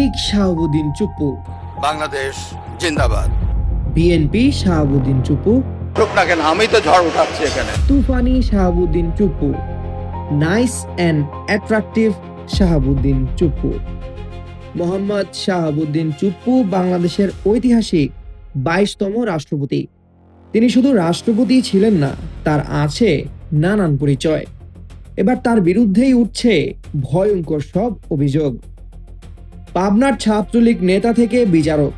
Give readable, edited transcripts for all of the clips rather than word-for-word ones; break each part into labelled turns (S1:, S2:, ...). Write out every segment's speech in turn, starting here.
S1: লীগ শাহাবুদ্দিন চুপ্পু,
S2: বাংলাদেশ জিন্দাবাদ।
S1: বিএনপি শাহাবুদ্দিন চুপ্পু,
S2: হোক না কেন, আমি তো ঝড় উঠাচ্ছি এখানে।
S1: তুফানি Shahabuddin Chuppu, nice and attractive Shahabuddin Chuppu. Mohammed Shahabuddin Chuppu বাংলাদেশের ঐতিহাসিক 22তম রাষ্ট্রপতি। তিনি শুধু রাষ্ট্রপতি ছিলেন না, তার আছে নানান পরিচয়। এবার তার বিরুদ্ধেই উঠছে ভয়ঙ্কর সব অভিযোগ। পাবনার ছাত্রলীগ নেতা থেকে বিচারক,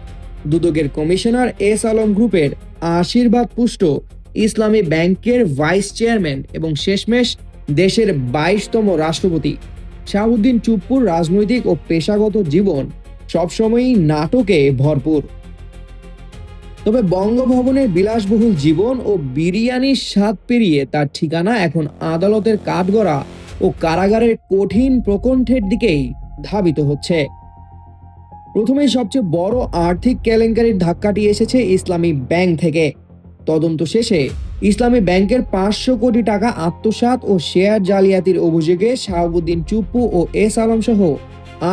S1: দুদকের কমিশনার এস আলম গ্রুপের আশীর্বাদ পুষ্ট ইসলামী ব্যাংকের ভাইস চেয়ারম্যান এবং শেষমেশ দেশের 22তম রাষ্ট্রপতি শাহাবুদ্দিন চুপ্পুর রাজনৈতিক ও পেশাগত জীবন সবসময়ই নাটকে ভরপুর। তবে বঙ্গভবনের বিলাসবহুল জীবন ও বিরিয়ানির স্বাদ পেরিয়ে তার ঠিকানা এখন আদালতের কাঠগড়া ও কারাগারের কঠিন প্রকণ্ঠের দিকেই ধাবিত হচ্ছে। প্রথমেই সবচেয়ে বড় আর্থিক কেলেঙ্কারির ধাক্কাটি এসেছে ইসলামী ব্যাংক থেকে। তদন্ত শেষে ইসলামী ব্যাংকের 500 কোটি টাকা আত্মসাৎ ও শেয়ার জালিয়াতির অভিযোগে শাহাবুদ্দিন চুপ্পু ও এস আলম সহ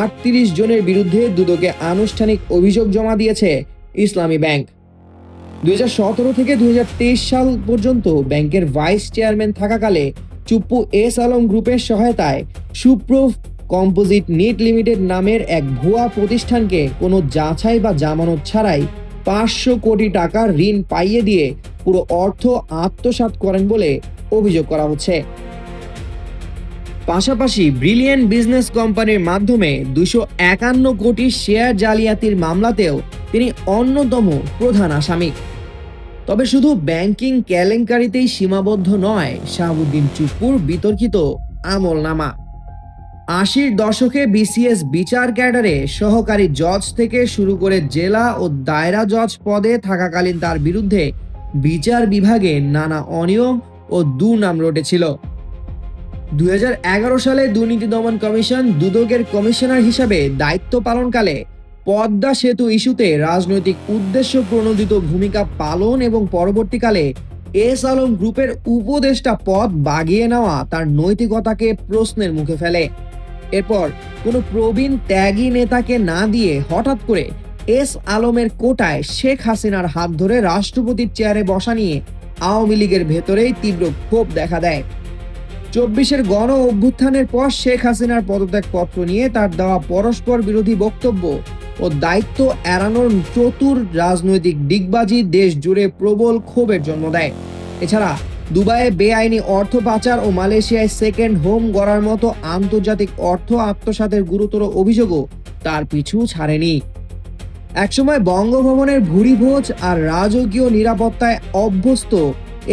S1: 38 জনের বিরুদ্ধে দুদকে আনুষ্ঠানিক অভিযোগ জমা দিয়েছে ইসলামী ব্যাংক। 2017 থেকে 2023 সাল পর্যন্ত ব্যাংকের ভাইস চেয়ারম্যান থাকাকালে চুপ্পু এস আলম গ্রুপের সহায়তায় সুপ্রুফ কম্পোজিট নিট লিমিটেড নামের এক ভুয়া প্রতিষ্ঠানকে কোনো যাচাই বা জামানত ছাড়াই 500 কোটি টাকার ঋণ পাইয়ে দিয়ে পুরো অর্থ আত্মসাৎ করেন বলে অভিযোগ করা হচ্ছে। পাশাপাশি ব্রিলিয়েন্ট বিজনেস কোম্পানির মাধ্যমে 251 কোটি শেয়ার জালিয়াতির মামলাতেও তিনি অন্যতম প্রধান আসামি। তবে শুধু ব্যাংকিং কেলেঙ্কারিতেই সীমাবদ্ধ নয় শাহাবুদ্দিন চুপ্পুর বিতর্কিত আমলনামা। 80-র দশকে বিসিএস বিচার ক্যাডারে সহকারী জজ থেকে শুরু করে জেলা ও দায়রা জজ পদে থাকাকালীন তার বিরুদ্ধে বিচার বিভাগে নানা অনিয়ম ও দুর্নাম রটেছিল। 2011 সালে দুর্নীতি দমন কমিশন দুদকের কমিশনার হিসাবে দায়িত্ব পালনকালে পদ্মা সেতু ইস্যুতে রাজনৈতিক উদ্দেশ্য প্রণোদিত ভূমিকা পালন এবং পরবর্তীকালে এস আলম গ্রুপের উপদেষ্টা পদ বাগিয়ে নেওয়া তার নৈতিকতাকে প্রশ্নের মুখে ফেলে। এরপর কোনো প্রবীণ ত্যাগী নেতাকে না দিয়ে হঠাৎ করে এস আলমের কোটায় শেখ হাসিনার হাত ধরে রাষ্ট্রপতির চেয়ারে বসা নিয়ে আওয়ামী লীগের ভেতরেই তীব্র ক্ষোভ দেখা দেয়। 24-এর গণ অভ্যুত্থানের পর শেখ হাসিনার পদত্যাগপত্র নিয়ে তার দেওয়া পরস্পর বিরোধী বক্তব্য ও দায়িত্ব এড়ানোর চতুর রাজনৈতিক ডিগবাজি দেশ জুড়ে প্রবল ক্ষোভের জন্ম দেয়। এছাড়া দুবাইয়ে বেআইনি অর্থ পাচার ও মালয়েশিয়ায় সেকেন্ড হোম গড়ার মতো আন্তর্জাতিক অর্থ আত্মসাতের গুরুতর অভিযোগও তার পিছু ছাড়েনি। একসময় বঙ্গভবনের ভুরিভোজ আর রাজকীয় নিরাপত্তায় অভ্যস্ত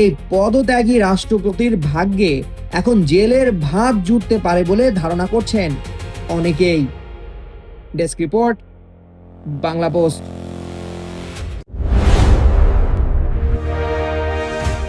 S1: এই পদত্যাগী রাষ্ট্রপতির ভাগ্যে এখন জেলের ভাত জুটতে পারে বলে ধারণা করছেন অনেকেই। Desk report, Bangla post.